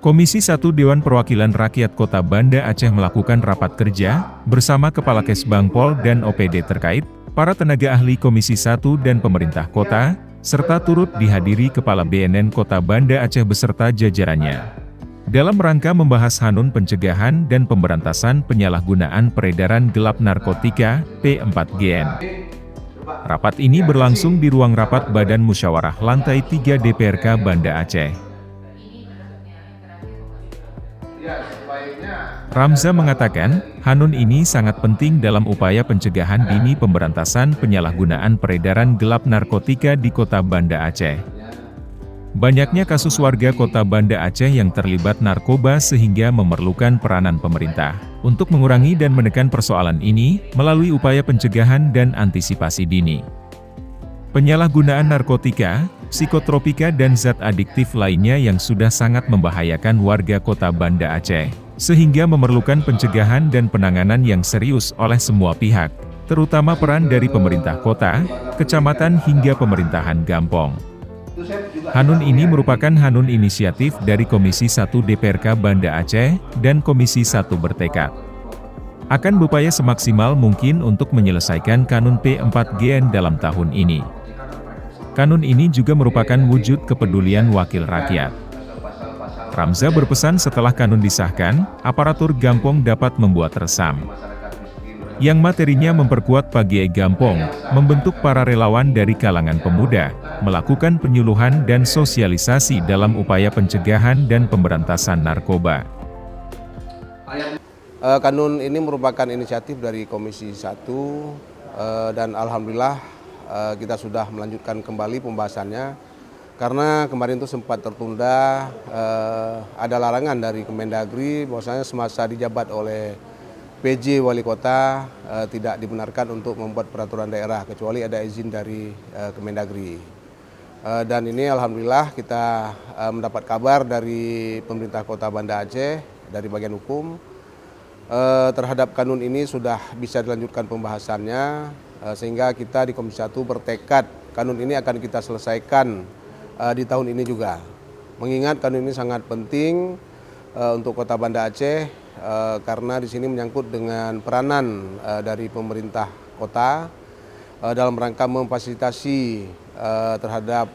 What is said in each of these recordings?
Komisi 1 Dewan Perwakilan Rakyat Kota Banda Aceh melakukan rapat kerja bersama Kepala Kesbangpol dan OPD terkait, para tenaga ahli Komisi 1 dan pemerintah kota, serta turut dihadiri Kepala BNN Kota Banda Aceh beserta jajarannya. Dalam rangka membahas Hanun Pencegahan dan Pemberantasan Penyalahgunaan Peredaran Gelap Narkotika, P4GN. Rapat ini berlangsung di ruang rapat Badan Musyawarah Lantai 3 DPRK Banda Aceh. Ramza mengatakan, Hanun ini sangat penting dalam upaya pencegahan dini pemberantasan penyalahgunaan peredaran gelap narkotika di Kota Banda Aceh. Banyaknya kasus warga Kota Banda Aceh yang terlibat narkoba sehingga memerlukan peranan pemerintah untuk mengurangi dan menekan persoalan ini melalui upaya pencegahan dan antisipasi dini. Penyalahgunaan narkotika, psikotropika dan zat adiktif lainnya yang sudah sangat membahayakan warga Kota Banda Aceh, sehingga memerlukan pencegahan dan penanganan yang serius oleh semua pihak, terutama peran dari pemerintah kota, kecamatan hingga pemerintahan Gampong. Hanun ini merupakan Hanun inisiatif dari Komisi 1 DPRK Banda Aceh dan Komisi 1 bertekad akan berupaya semaksimal mungkin untuk menyelesaikan Kanun P4GN dalam tahun ini. Kanun ini juga merupakan wujud kepedulian wakil rakyat. Ramza berpesan setelah kanun disahkan, aparatur Gampong dapat membuat resam yang materinya memperkuat PAGI Gampong, membentuk para relawan dari kalangan pemuda, melakukan penyuluhan dan sosialisasi dalam upaya pencegahan dan pemberantasan narkoba. Kanun ini merupakan inisiatif dari Komisi 1 dan alhamdulillah kita sudah melanjutkan kembali pembahasannya karena kemarin itu sempat tertunda, ada larangan dari Kemendagri bahwasanya semasa dijabat oleh PJ Wali Kota tidak dibenarkan untuk membuat peraturan daerah kecuali ada izin dari Kemendagri. Dan ini alhamdulillah kita mendapat kabar dari pemerintah Kota Banda Aceh dari bagian hukum terhadap kanun ini sudah bisa dilanjutkan pembahasannya. Sehingga kita di Komisi 1 bertekad kanun ini akan kita selesaikan di tahun ini juga. Mengingat kanun ini sangat penting untuk Kota Banda Aceh karena di sini menyangkut dengan peranan dari pemerintah kota dalam rangka memfasilitasi terhadap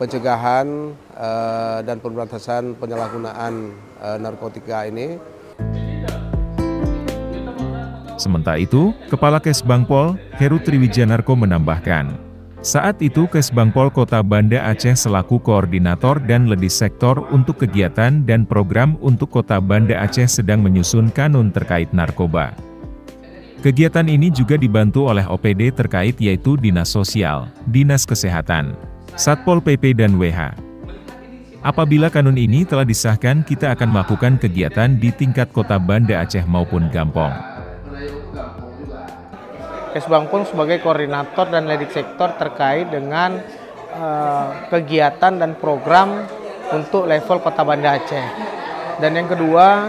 pencegahan dan pemberantasan penyalahgunaan narkotika ini. Sementara itu, Kepala Kesbangpol, Heru Triwijanarko menambahkan, saat itu Kesbangpol Kota Banda Aceh selaku koordinator dan ledis sektor untuk kegiatan dan program untuk Kota Banda Aceh sedang menyusun kanun terkait narkoba. Kegiatan ini juga dibantu oleh OPD terkait yaitu Dinas Sosial, Dinas Kesehatan, Satpol PP dan WH. Apabila kanun ini telah disahkan, kita akan melakukan kegiatan di tingkat Kota Banda Aceh maupun Gampong. Kesbangpol sebagai koordinator dan ledik sektor terkait dengan kegiatan dan program untuk level Kota Banda Aceh. Dan yang kedua,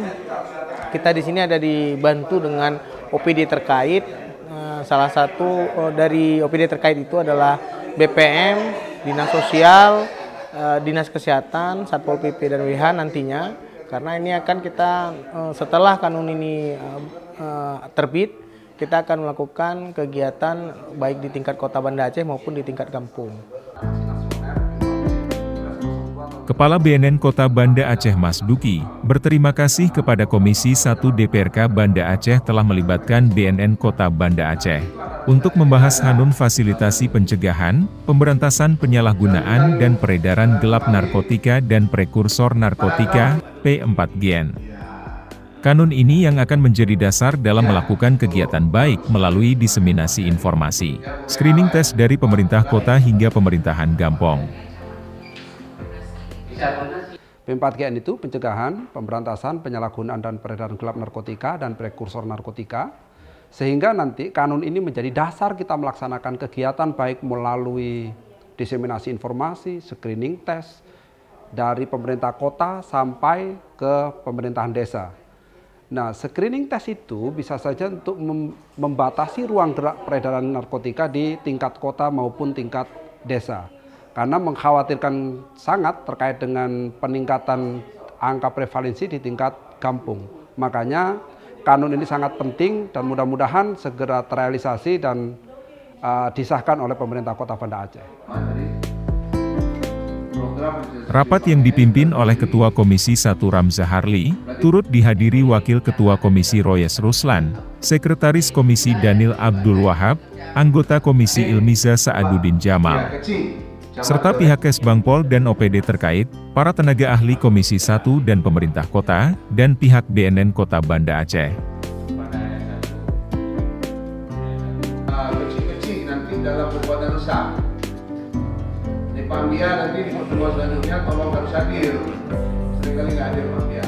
kita di sini ada dibantu dengan OPD terkait. Salah satu dari OPD terkait itu adalah BPM, Dinas Sosial, Dinas Kesehatan, Satpol PP dan WH nantinya. Karena ini akan kita setelah kanun ini terbit, kita akan melakukan kegiatan baik di tingkat Kota Banda Aceh maupun di tingkat kampung. Kepala BNN Kota Banda Aceh Mas Duki berterima kasih kepada Komisi 1 DPRK Banda Aceh telah melibatkan BNN Kota Banda Aceh untuk membahas Hanun fasilitasi pencegahan, pemberantasan penyalahgunaan dan peredaran gelap narkotika dan prekursor narkotika, P4GN. Kanun ini yang akan menjadi dasar dalam melakukan kegiatan baik melalui diseminasi informasi, screening tes dari pemerintah kota hingga pemerintahan Gampong. P4GN itu pencegahan, pemberantasan, penyalahgunaan dan peredaran gelap narkotika dan prekursor narkotika, sehingga nanti kanun ini menjadi dasar kita melaksanakan kegiatan baik melalui diseminasi informasi, screening tes, dari pemerintah kota sampai ke pemerintahan desa. Nah, screening tes itu bisa saja untuk membatasi ruang gerak peredaran narkotika di tingkat kota maupun tingkat desa. karena mengkhawatirkan sangat terkait dengan peningkatan angka prevalensi di tingkat kampung. Makanya kanun ini sangat penting dan mudah-mudahan segera terrealisasi dan disahkan oleh pemerintah Kota Banda Aceh. Rapat yang dipimpin oleh Ketua Komisi 1 Ramza Harli, turut dihadiri Wakil Ketua Komisi Royes Ruslan, Sekretaris Komisi Daniel Abdul Wahab, anggota Komisi Ilmiza Sa'aduddin Jamal, serta pihak Kesbangpol dan OPD terkait, para tenaga ahli Komisi 1 dan pemerintah kota, dan pihak BNN Kota Banda Aceh. Kecil-kecil nanti dalam perbuatan rusak. Di Pambia nanti di pertemuan selanjutnya tolong harus hadir. Seringkali nggak hadir Pambia.